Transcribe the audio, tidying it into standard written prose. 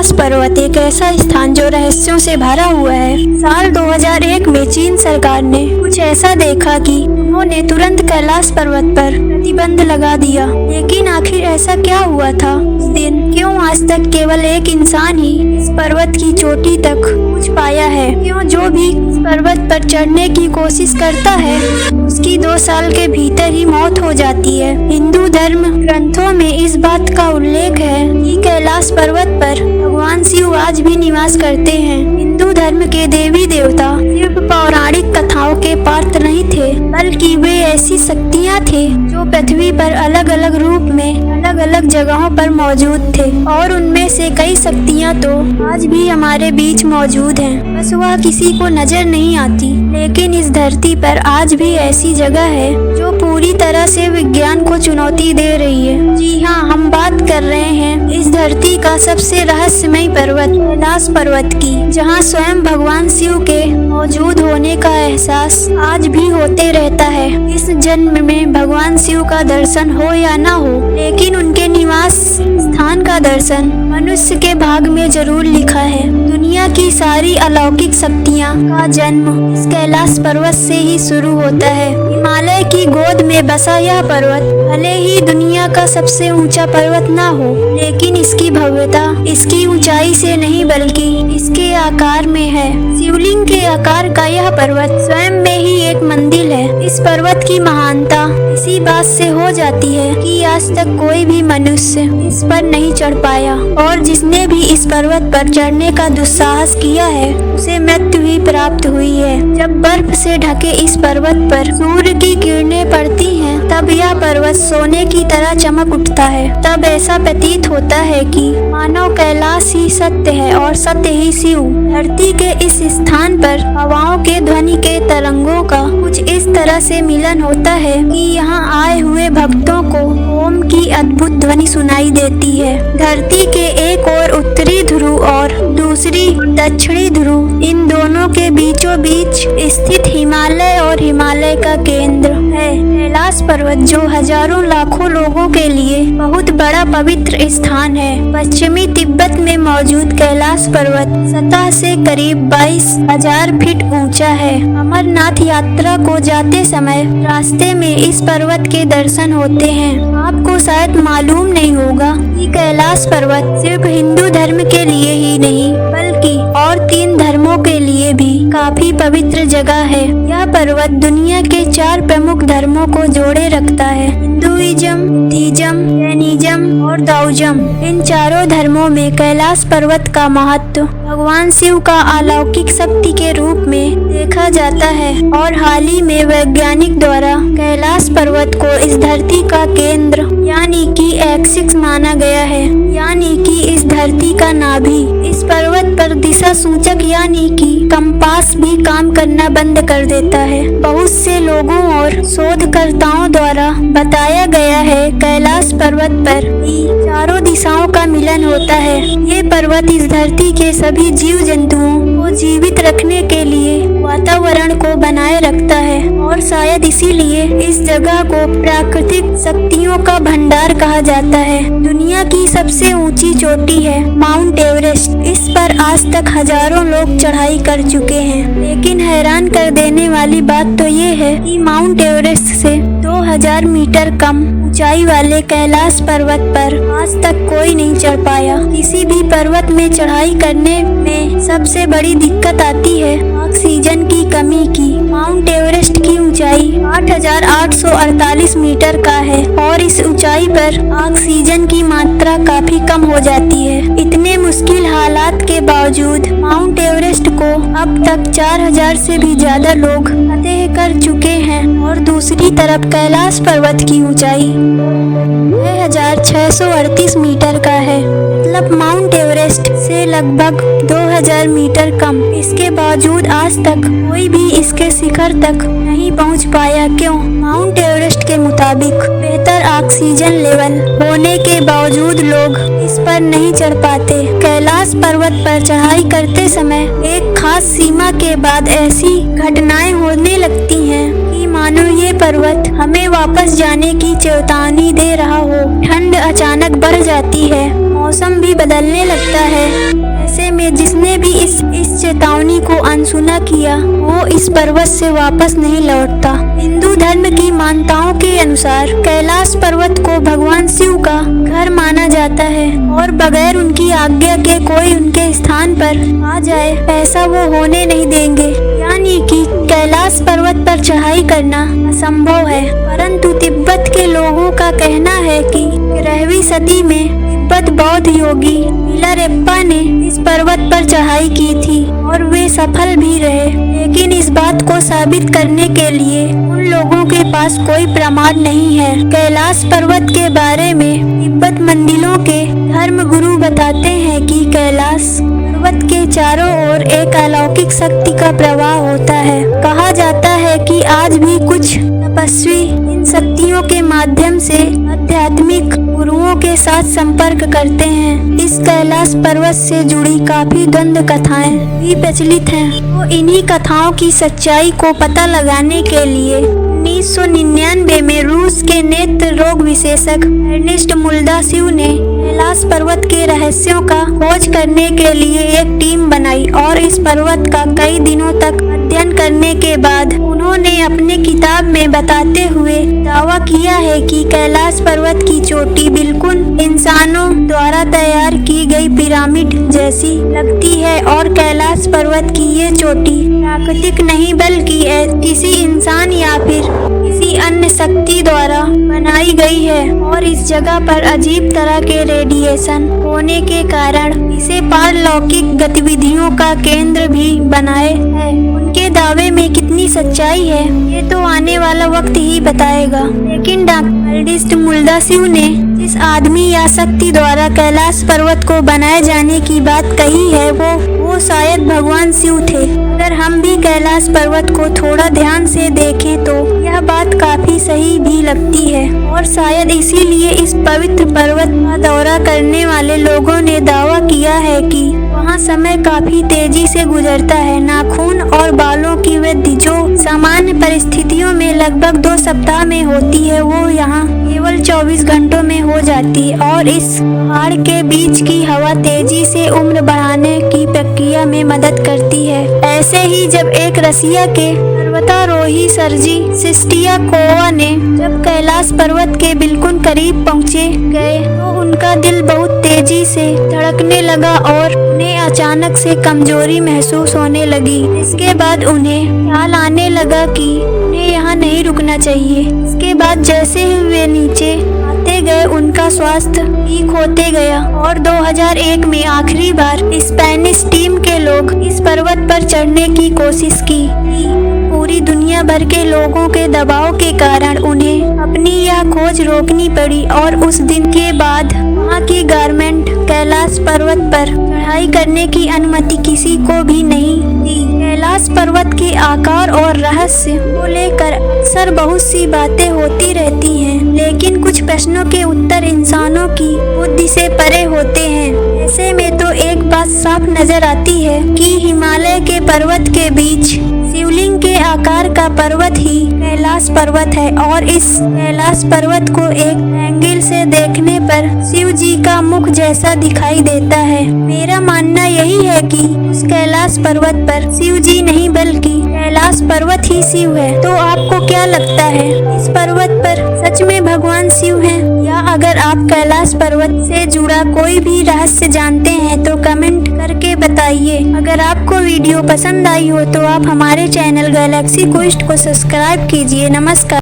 कैलाश पर्वत एक ऐसा स्थान जो रहस्यों से भरा हुआ है। साल 2001 में चीन सरकार ने कुछ ऐसा देखा कि उन्होंने तुरंत कैलाश पर्वत पर प्रतिबंध लगा दिया। लेकिन आखिर ऐसा क्या हुआ था उस दिन? क्यों आज तक केवल एक इंसान ही इस पर्वत की चोटी तक पहुंच पाया है? क्यों जो भी इस पर्वत पर चढ़ने की कोशिश करता है उसकी 2 साल के भीतर ही मौत हो जाती है। हिंदू धर्म ग्रंथों में इस बात का उल्लेख है कि कैलाश पर्वत पर भगवान शिव आज भी निवास करते हैं। हिंदू धर्म के देवी देवता सिर्फ पौराणिक कथाओं के पात्र नहीं थे, बल्कि वे ऐसी शक्तियाँ थे जो पृथ्वी पर अलग अलग रूप में अलग अलग जगहों पर मौजूद थे। और उनमें से कई शक्तियाँ तो आज भी हमारे बीच मौजूद हैं, बस वह किसी को नजर नहीं आती। लेकिन इस धरती पर आज भी ऐसी जगह है जो पूरी तरह से विज्ञान को चुनौती दे रही है। जी हाँ, हम बात कर रहे हैं इस धरती का सबसे रहस्यमय पर्वत कैलाश पर्वत की, जहाँ स्वयं भगवान शिव के मौजूद होने का एहसास आज भी होते रहता है। इस जन्म में भगवान शिव का दर्शन हो या ना हो, लेकिन उनके निवास स्थान का दर्शन मनुष्य के भाग में जरूर लिखा है। दुनिया की सारी अलौकिक शक्तियाँ का जन्म इस कैलाश पर्वत से ही शुरू होता है। हिमालय की गोद में बसा यह पर्वत भले ही दुनिया का सबसे ऊंचा पर्वत ना हो, लेकिन इसकी भव्यता इसकी ऊंचाई से नहीं बल्कि इसके आकार में है। शिवलिंग के आकार का यह पर्वत स्वयं में ही एक मंदिर है। इस पर्वत की महानता इसी बात से हो जाती है कि आज तक कोई भी मनुष्य इस पर नहीं चढ़ पाया, और जिसने भी इस पर्वत पर चढ़ने का दुस्साहस किया है उसे मृत्यु ही प्राप्त हुई है। जब बर्फ से ढके इस पर्वत पर सूर्य की किरणें पड़ती हैं, तब यह पर्वत सोने की तरह चमक उठता है। तब ऐसा प्रतीत होता है कि मानो कैलाश ही सत्य है और सत्य ही शिव। धरती के इस स्थान पर हवाओं के ध्वनि के तरंगों का कुछ इस तरह से मिलन होता है कि यहाँ आए हुए भक्तों को ओम की अद्भुत ध्वनि सुनाई देती है। धरती के एक ओर उत्तरी ध्रुव और दूसरी दक्षिणी ध्रुव, इन दोनों के बीचों बीच स्थित हिमालय और हिमालय का केंद्र है कैलाश पर्वत, जो हजारों लाखों लोगों के लिए बहुत बड़ा पवित्र स्थान है। पश्चिमी तिब्बत में मौजूद कैलाश पर्वत सतह से करीब 22,000 फीट ऊंचा है। अमरनाथ यात्रा को जाते समय रास्ते में इस पर्वत के दर्शन होते हैं। आपको शायद मालूम नहीं होगा कि कैलाश पर्वत सिर्फ हिंदू धर्म के लिए ही नहीं बल्कि और 3 धर्मों के लिए भी काफी पवित्र जगह है। यह पर्वत दुनिया के 4 प्रमुख धर्मों को जोड़े रखता है, हिंदुइज्म, बुद्धिज्म, जैनिज्म और दाओइज्म। इन चारों धर्मों में कैलाश पर्वत का महत्व भगवान शिव का अलौकिक शक्ति के रूप में देखा जाता है, और हाल ही में वैज्ञानिक द्वारा कैलाश पर्वत को इस धरती का केंद्र यानी कि एक्सिस माना गया है, यानी कि इस धरती का नाभि। इस पर्वत पर दिशा सूचक यानी कि कंपास भी काम करना बंद कर देता है। बहुत से लोगों और शोधकर्ताओं द्वारा बताया गया है कैलाश पर्वत पर ही चारों दिशाओं का मिलन होता है। ये पर्वत इस धरती के सभी जीव जंतुओं को जीवित रखने के लिए वातावरण को बनाए रखता है, और शायद इसीलिए इस जगह को प्राकृतिक शक्तियों का भंडार कहा जाता है। दुनिया की सबसे ऊंची चोटी है माउंट एवरेस्ट। इस पर आज तक हजारों लोग चढ़ाई कर चुके हैं, लेकिन हैरान कर देने वाली बात तो ये है कि माउंट एवरेस्ट से 2000 मीटर कम ऊंचाई वाले कैलाश पर्वत पर आज तक कोई नहीं चढ़ पाया। किसी भी पर्वत में चढ़ाई करने में सबसे बड़ी दिक्कत आती है ऑक्सीजन की कमी की। माउंट एवरेस्ट की ऊंचाई 8,848 मीटर का है, और इस ऊंचाई पर ऑक्सीजन की मात्रा काफी कम हो जाती है। इतने मुश्किल हालात के बावजूद माउंट एवरेस्ट को अब तक 4000 से भी ज्यादा लोग फतेह कर चुके हैं, और दूसरी तरफ कैलाश पर्वत की ऊंचाई 6,638 मीटर का है, मतलब माउंट एवरेस्ट से लगभग 2000 मीटर कम। इसके बावजूद आज तक कोई भी इसके शिखर तक नहीं पहुंच पाया। क्यों? माउंट एवरेस्ट के मुताबिक बेहतर ऑक्सीजन लेवल होने के बावजूद लोग इस पर नहीं चढ़ पाते। कैलाश पर्वत पर चढ़ाई करते समय एक खास सीमा के बाद ऐसी घटनाएं होने लगती हैं कि मानो ये पर्वत हमें वापस जाने की चेतावनी दे रहा हो। ठंड अचानक बढ़ जाती है, मौसम भी बदलने लगता है। ऐसे में जिसने भी इस चेतावनी को अनसुना किया वो इस पर्वत से वापस नहीं लौटता। हिंदू धर्म की मान्यताओं के अनुसार कैलाश पर्वत को भगवान शिव का घर माना जाता है और बगैर उनकी आज्ञा के कोई उनके स्थान पर आ जाए ऐसा वो होने नहीं देंगे। यानी कि कैलाश पर्वत पर चढ़ाई करना असंभव है। परंतु तिब्बत के लोगों का कहना है कि 13वीं सदी में तिब्बत बौद्ध योगी मिलारेप्पा ने इस पर्वत पर चढ़ाई की थी और वे सफल भी रहे। लेकिन इस बात को साबित करने के लिए उन लोगों के पास कोई प्रमाण नहीं है। कैलाश पर्वत के बारे में तिब्बत मंदिरों के धर्म गुरु बताते हैं कि कैलाश पर्वत के चारों ओर एक अलौकिक शक्ति का प्रवाह होता है। कहा जाता है कि आज भी कुछ तपस्वी इन शक्तियों के माध्यम से आध्यात्मिक गुरुओं के साथ संपर्क करते हैं। इस कैलाश पर्वत से जुड़ी काफी द्वंद कथाएं भी प्रचलित हैं। तो इन्हीं कथाओं की सच्चाई को पता लगाने के लिए 1999 में रूस के नेत्र रोग विशेषज्ञ अर्नेस्ट मुल्दासिव ने कैलाश पर्वत के रहस्यों का खोज करने के लिए एक टीम बनाई और इस पर्वत का कई दिनों तक अध्ययन करने के बाद उन्होंने अपने किताब में बताते हुए दावा किया है कि कैलाश पर्वत की चोटी बिल्कुल इंसानों द्वारा तैयार की गई पिरामिड जैसी लगती है और कैलाश पर्वत की ये चोटी प्राकृतिक नहीं बल्कि किसी इंसान या फिर किसी अन्य शक्ति द्वारा बनाई गई है और इस जगह पर अजीब तरह के रेडिएशन होने के कारण इसे पारलौकिक गतिविधियों का केंद्र भी बनाए है। उनके दावे में कितनी सच्चाई है ये तो आने वाला वक्त ही बताएगा। लेकिन डॉक्टर अर्नेस्ट मुल्दासिव ने जिस आदमी या शक्ति द्वारा कैलाश पर्वत को बनाए जाने की बात कही है वो शायद भगवान शिव थे। अगर हम भी कैलाश पर्वत को थोड़ा ध्यान से देखें तो यह बात काफी सही भी लगती है और शायद इसीलिए इस पवित्र पर्वत का दौरा करने वाले लोगों ने दावा किया है कि वहाँ समय काफी तेजी से गुजरता है। नाखून और बालों की वृद्धि जो सामान्य परिस्थितियों में लगभग 2 सप्ताह में होती है वो यहाँ केवल 24 घंटों में हो जाती है और इस पहाड़ के बीच की हवा तेजी से उम्र बढ़ाने की प्रक्रिया में मदद करती है। ऐसे ही जब एक रसिया के पर्वतारोही सर्जी सिस्टियाकोवा ने जब कैलाश पर्वत के बिल्कुल करीब पहुँचे गए तो उनका दिल बहुत तेजी से धड़कने लगा और उन्हें अचानक से कमजोरी महसूस होने लगी। इसके बाद उन्हें ख्याल आने लगा कि उन्हें यहाँ नहीं रुकना चाहिए। इसके बाद जैसे ही वे नीचे आते गए उनका स्वास्थ्य ठीक होते गया और 2001 में आखिरी बार स्पेनिश टीम के लोग इस पर्वत पर चढ़ने की कोशिश की। पूरी दुनिया भर के लोगों के दबाव के कारण उन्हें अपनी यह खोज रोकनी पड़ी और उस दिन के बाद वहाँ की गवर्नमेंट कैलाश पर्वत पर चढ़ाई करने की अनुमति किसी को भी नहीं दी। कैलाश पर्वत के आकार और रहस्य को लेकर अक्सर बहुत सी बातें होती रहती हैं, लेकिन कुछ प्रश्नों के उत्तर इंसानों की बुद्धि से परे होते हैं। ऐसे में तो एक बात साफ नजर आती है कि हिमालय के पर्वत के बीच शिवलिंग के आकार का पर्वत ही कैलाश पर्वत है और इस कैलाश पर्वत को एक एंगल से देखने पर शिव जी का मुख जैसा दिखाई देता है। मेरा मानना यही है कि उस कैलाश पर्वत पर शिव जी नहीं बल्कि कैलाश पर्वत ही शिव है। तो आपको क्या लगता है, इस पर्वत पर सच में भगवान शिव हैं? या अगर आप कैलाश पर्वत से जुड़ा कोई भी रहस्य जानते हैं तो कमेंट करके बताइए। अगर आपको वीडियो पसंद आई हो तो आप हमारे चैनल गैलेक्सी क्वेस्ट को सब्सक्राइब कीजिए। नमस्कार।